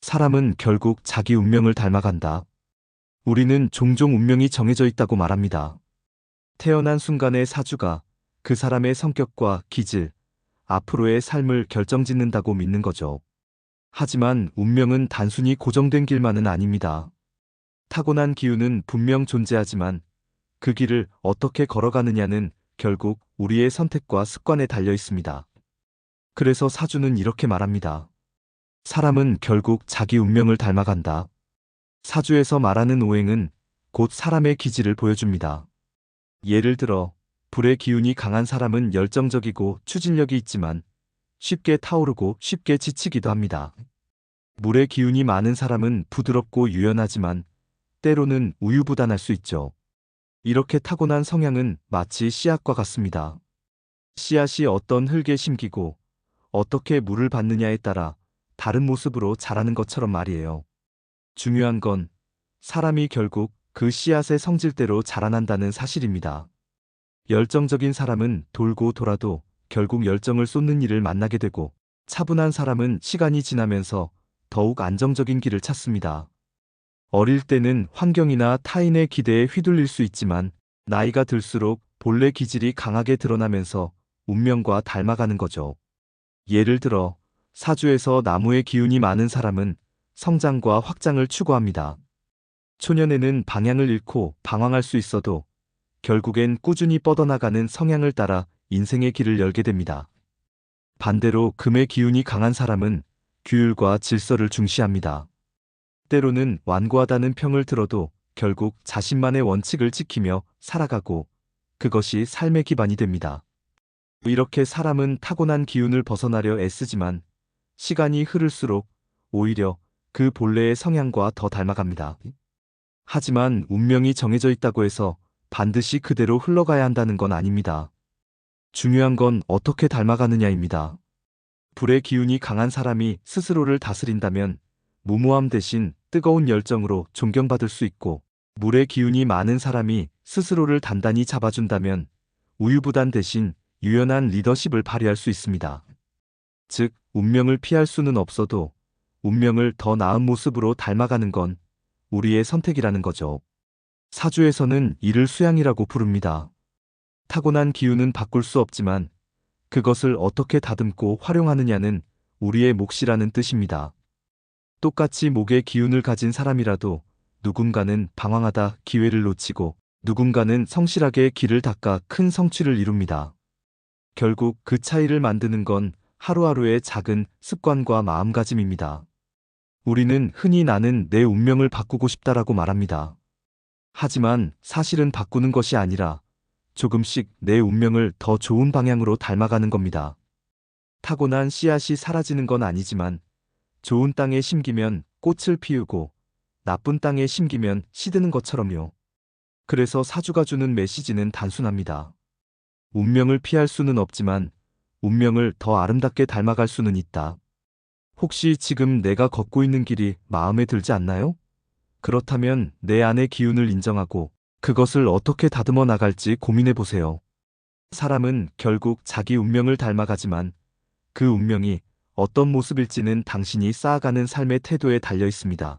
사람은 결국 자기 운명을 닮아간다. 우리는 종종 운명이 정해져 있다고 말합니다. 태어난 순간의 사주가 그 사람의 성격과 기질, 앞으로의 삶을 결정짓는다고 믿는 거죠. 하지만 운명은 단순히 고정된 길만은 아닙니다. 타고난 기운은 분명 존재하지만 그 길을 어떻게 걸어가느냐는 결국 우리의 선택과 습관에 달려 있습니다. 그래서 사주는 이렇게 말합니다. 사람은 결국 자기 운명을 닮아간다. 사주에서 말하는 오행은 곧 사람의 기질을 보여줍니다. 예를 들어, 불의 기운이 강한 사람은 열정적이고 추진력이 있지만 쉽게 타오르고 쉽게 지치기도 합니다. 물의 기운이 많은 사람은 부드럽고 유연하지만 때로는 우유부단할 수 있죠. 이렇게 타고난 성향은 마치 씨앗과 같습니다. 씨앗이 어떤 흙에 심기고 어떻게 물을 받느냐에 따라 다른 모습으로 자라는 것처럼 말이에요. 중요한 건 사람이 결국 그 씨앗의 성질대로 자라난다는 사실입니다. 열정적인 사람은 돌고 돌아도 결국 열정을 쏟는 일을 만나게 되고, 차분한 사람은 시간이 지나면서 더욱 안정적인 길을 찾습니다. 어릴 때는 환경이나 타인의 기대에 휘둘릴 수 있지만 나이가 들수록 본래 기질이 강하게 드러나면서 운명과 닮아가는 거죠. 예를 들어, 사주에서 나무의 기운이 많은 사람은 성장과 확장을 추구합니다. 초년에는 방향을 잃고 방황할 수 있어도 결국엔 꾸준히 뻗어나가는 성향을 따라 인생의 길을 열게 됩니다. 반대로 금의 기운이 강한 사람은 규율과 질서를 중시합니다. 때로는 완고하다는 평을 들어도 결국 자신만의 원칙을 지키며 살아가고, 그것이 삶의 기반이 됩니다. 이렇게 사람은 타고난 기운을 벗어나려 애쓰지만 시간이 흐를수록 오히려 그 본래의 성향과 더 닮아갑니다. 하지만 운명이 정해져 있다고 해서 반드시 그대로 흘러가야 한다는 건 아닙니다. 중요한 건 어떻게 닮아가느냐입니다. 불의 기운이 강한 사람이 스스로를 다스린다면 무모함 대신 뜨거운 열정으로 존경받을 수 있고, 물의 기운이 많은 사람이 스스로를 단단히 잡아준다면 우유부단 대신 유연한 리더십을 발휘할 수 있습니다. 즉, 운명을 피할 수는 없어도 운명을 더 나은 모습으로 닮아가는 건 우리의 선택이라는 거죠. 사주에서는 이를 수양이라고 부릅니다. 타고난 기운은 바꿀 수 없지만 그것을 어떻게 다듬고 활용하느냐는 우리의 몫이라는 뜻입니다. 똑같이 목의 기운을 가진 사람이라도 누군가는 방황하다 기회를 놓치고 누군가는 성실하게 길을 닦아 큰 성취를 이룹니다. 결국 그 차이를 만드는 건 하루하루의 작은 습관과 마음가짐입니다. 우리는 흔히 나는 내 운명을 바꾸고 싶다라고 말합니다. 하지만 사실은 바꾸는 것이 아니라 조금씩 내 운명을 더 좋은 방향으로 닮아가는 겁니다. 타고난 씨앗이 사라지는 건 아니지만 좋은 땅에 심기면 꽃을 피우고 나쁜 땅에 심기면 시드는 것처럼요. 그래서 사주가 주는 메시지는 단순합니다. 운명을 피할 수는 없지만 운명을 더 아름답게 닮아갈 수는 있다. 혹시 지금 내가 걷고 있는 길이 마음에 들지 않나요? 그렇다면 내 안의 기운을 인정하고 그것을 어떻게 다듬어 나갈지 고민해 보세요. 사람은 결국 자기 운명을 닮아가지만 그 운명이 어떤 모습일지는 당신이 쌓아가는 삶의 태도에 달려 있습니다.